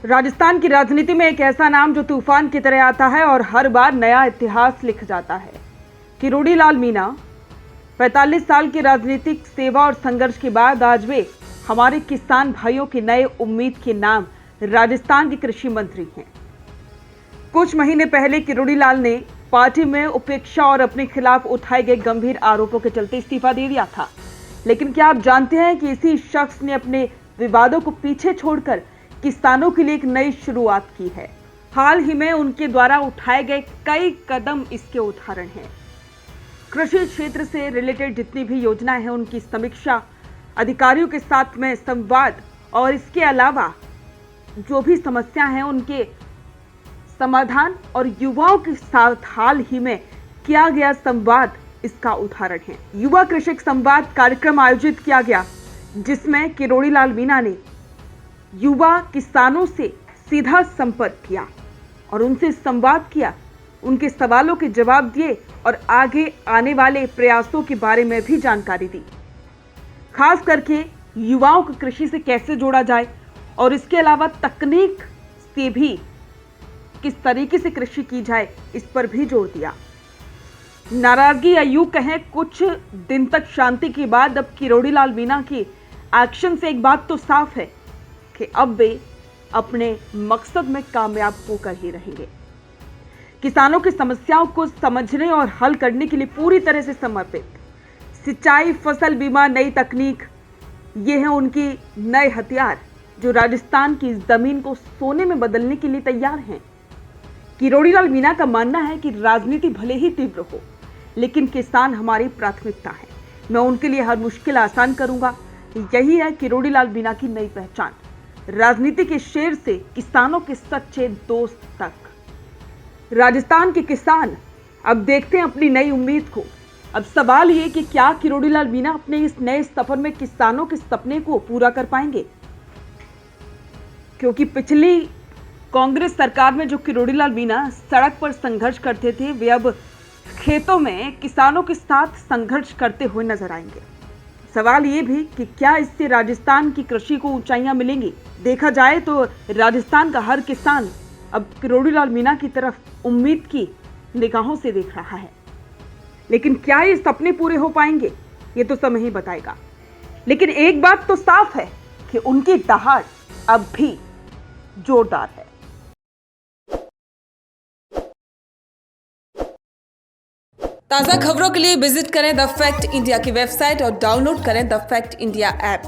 राजस्थान की राजनीति में एक ऐसा नाम जो तूफान की तरह आता है और हर बार नया इतिहास लिख जाता है। किरोड़ी लाल मीणा 45 साल की राजनीतिक सेवा और संघर्ष के बाद आज वे हमारे किसान भाइयों की नए उम्मीद के नाम राजस्थान के कृषि मंत्री हैं। कुछ महीने पहले किरोड़ी लाल ने पार्टी में उपेक्षा और अपने खिलाफ उठाए गए गंभीर आरोपों के चलते इस्तीफा दे दिया था। लेकिन क्या आप जानते हैं कि इसी शख्स ने अपने विवादों को पीछे छोड़कर किसानों के लिए एक नई शुरुआत की है। हाल ही में उनके द्वारा उठाए गए कई कदम इसके उदाहरण हैं। कृषि क्षेत्र से रिलेटेड जितनी भी योजनाएं हैं उनकी समीक्षा, अधिकारियों के साथ में संवाद और इसके अलावा जो भी समस्या हैं उनके समाधान और युवाओं के साथ हाल ही में किया गया संवाद इसका उदाहरण है। युवा कृषक संवाद कार्यक्रम आयोजित किया गया जिसमें किरोड़ी लाल मीणा ने युवा किसानों से सीधा संपर्क किया और उनसे संवाद किया, उनके सवालों के जवाब दिए और आगे आने वाले प्रयासों के बारे में भी जानकारी दी। खास करके युवाओं को कृषि से कैसे जोड़ा जाए और इसके अलावा तकनीक से भी किस तरीके से कृषि की जाए, इस पर भी जोर दिया। नाराजगी या यूं कहें कुछ दिन तक शांति के बाद अब किरोड़ी लाल मीणा की एक्शन से एक बात तो साफ है कि अब वे अपने मकसद में कामयाब होकर ही रहेंगे। किसानों की समस्याओं को समझने और हल करने के लिए पूरी तरह से समर्पित। सिंचाई, फसल बीमा, नई तकनीक, ये हैं उनकी नए हथियार जो राजस्थान की जमीन को सोने में बदलने के लिए तैयार हैं। किरोड़ी लाल मीणा का मानना है कि राजनीति भले ही तीव्र हो, लेकिन किसान हमारी प्राथमिकता है। मैं उनके लिए हर मुश्किल आसान करूंगा। यही है किरोड़ी लाल मीणा की नई पहचान। राजनीति के शेर से किसानों के सच्चे दोस्त तक। राजस्थान के किसान अब देखते हैं अपनी नई उम्मीद को। अब सवाल ये कि क्या किरोड़ी लाल मीणा अपने इस नए सफर में किसानों के सपने को पूरा कर पाएंगे, क्योंकि पिछली कांग्रेस सरकार में जो किरोड़ी लाल मीणा सड़क पर संघर्ष करते थे, वे अब खेतों में किसानों के साथ संघर्ष करते हुए नजर आएंगे। सवाल ये भी कि क्या इससे राजस्थान की कृषि को ऊंचाइयां मिलेंगी। देखा जाए तो राजस्थान का हर किसान अब किरोड़ी लाल मीणा की तरफ उम्मीद की निगाहों से देख रहा है। लेकिन क्या ये सपने पूरे हो पाएंगे, ये तो समय ही बताएगा। लेकिन एक बात तो साफ है कि उनकी दहाड़ अब भी जोरदार है। ताज़ा खबरों के लिए विजिट करें द फैक्ट इंडिया की वेबसाइट और डाउनलोड करें द फैक्ट इंडिया ऐप।